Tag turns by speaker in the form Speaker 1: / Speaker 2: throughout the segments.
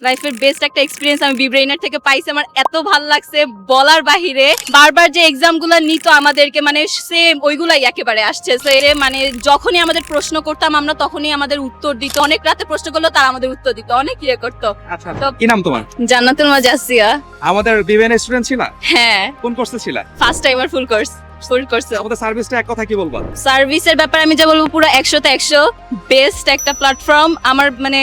Speaker 1: লাইফের বেস্ট একটা এক্সপিরিয়েন্স আমি বিব্রেইনার থেকে পাইছি। আমার এত ভালো লাগছে বলার বাহিরে। বারবার যে এক্সাম গুলো নিত আমাদেরকে, মানে সেম ওইগুলাই একেবারে আসছে। So, মানে যখনই আমাদের প্রশ্ন করতাম আমরা তখনই আমাদের উত্তর দিত। অনেক রাতে প্রশ্ন করলো তারা আমাদের উত্তর দিত, অনেক ইয়ে করতো।
Speaker 2: আচ্ছা, কি নাম তোমার?
Speaker 1: জান্নাতুল মাজাসিয়া।
Speaker 2: আমাদের বিবিএন স্টুডেন্ট ছিলা?
Speaker 1: হ্যাঁ,
Speaker 2: কোন কোর্সে ছিলা?
Speaker 1: First timer full course.
Speaker 2: আমাদের সার্ভিসটা এক কথা কি বলবা?
Speaker 1: সার্ভিসের ব্যাপারে আমি যা বলবো পুরো 100তে 100 বেস্ট একটা প্ল্যাটফর্ম। আমার মানে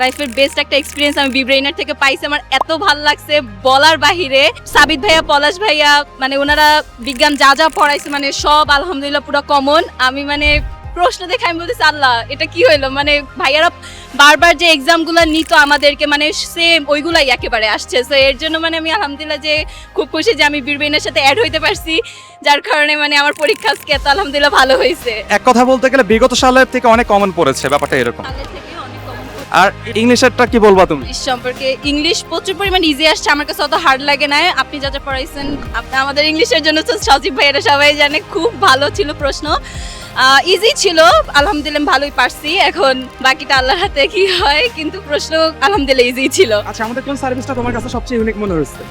Speaker 1: লাইফের বেস্ট একটা এক্সপিরিয়েন্স আমি বিব্রেইনার থেকে পাইছি। আমার এত ভালো লাগছে বলার বাহিরে। সাবিত ভাইয়া, পলাশ ভাইয়া, মানে ওনারা বিজ্ঞান যা যা পড়াইছে মানে সব আলহামদুলিল্লাহ পুরো কমন। আমি মানে প্রশ্ন দেখে আমি বলতেছি আল্লাহ এটা কি হইলো, মানে ভাইয়ারা বারবার যে এক্সাম গুলো নিত আমাদেরকে মানে সেম ওইগুলাই একেবারে আসছে। তো এর জন্য মানে আমি আলহামদুলিল্লাহ যে খুব খুশি যে আমি বিব্রেইনের সাথে অ্যাড হইতে পারছি, যার কারণে মানে আমার পরীক্ষা আজকে এত আলহামদুলিল্লাহ ভালো হয়েছে।
Speaker 2: এক কথা বলতে গেলে বিগত সালের থেকে অনেক কমন পড়েছে, ব্যাপারটা এরকম।
Speaker 1: সালের থেকে অনেক কমন।
Speaker 2: আর ইংলিশেরটা কি বলবা তুমি?
Speaker 1: ইংলিশ সম্পর্কে ইংলিশ প্রচুর পরিমাণ ইজি আসছে, আমার কাছে অত হার্ড লাগে না। আপনি যা যা পড়াইছেন আমাদের ইংলিশের জন্য তো সজীব ভাইয়েরা সবাই জানে, খুব ভালো ছিল প্রশ্ন, ইজি ছিল আলহামদুলিল্লাহ, ভালোই পারছি। এখন বাকিটা আল্লাহর হাতে কি হয়, কিন্তু প্রশ্ন আলহামদুলিল্লাহ ইজি ছিল।
Speaker 2: আচ্ছা, আমাদের কোন সার্ভিসটা তোমার কাছে সবচেয়ে ইউনিক মনে হয়েছে?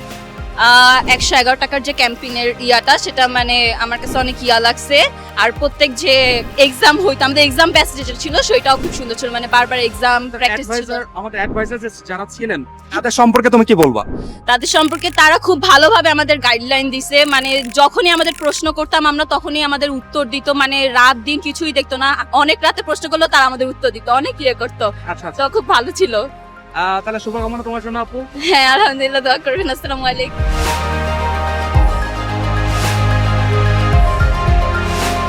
Speaker 1: 111 টাকার যে ক্যাম্পিং এর ইয়াটা, সেটা মানে আমার কাছে অনেক ইয়া লাগছে। আর প্রত্যেক যে এক্সাম হইতো, আমাদের এক্সাম ব্যাচ যেটা ছিল সেটাও খুব সুন্দর ছিল, মানে বারবার এক্সাম প্র্যাকটিস ছিল।
Speaker 2: আমাদের অ্যাডভাইজার যারা ছিলেন তাদের সম্পর্কে তুমি কি বলবা?
Speaker 1: তাদের সম্পর্কে তারা খুব ভালোভাবে আমাদের গাইডলাইন দিছে, মানে যখনই আমাদের প্রশ্ন করতাম আমরা তখনই আমাদের উত্তর দিত, মানে রাত দিন কিছুই দেখতো না। অনেক রাতে প্রশ্ন করলো তারা আমাদের উত্তর দিত, অনেক ইয়ে করতো।
Speaker 2: আচ্ছা,
Speaker 1: তো খুব ভালো ছিল।
Speaker 2: তাহলে শুভকামনা তোমার জন্য আপু।
Speaker 1: হ্যাঁ আলহামদুলিল্লাহ, দোয়া করবেন। আসসালামু আলাইকুম।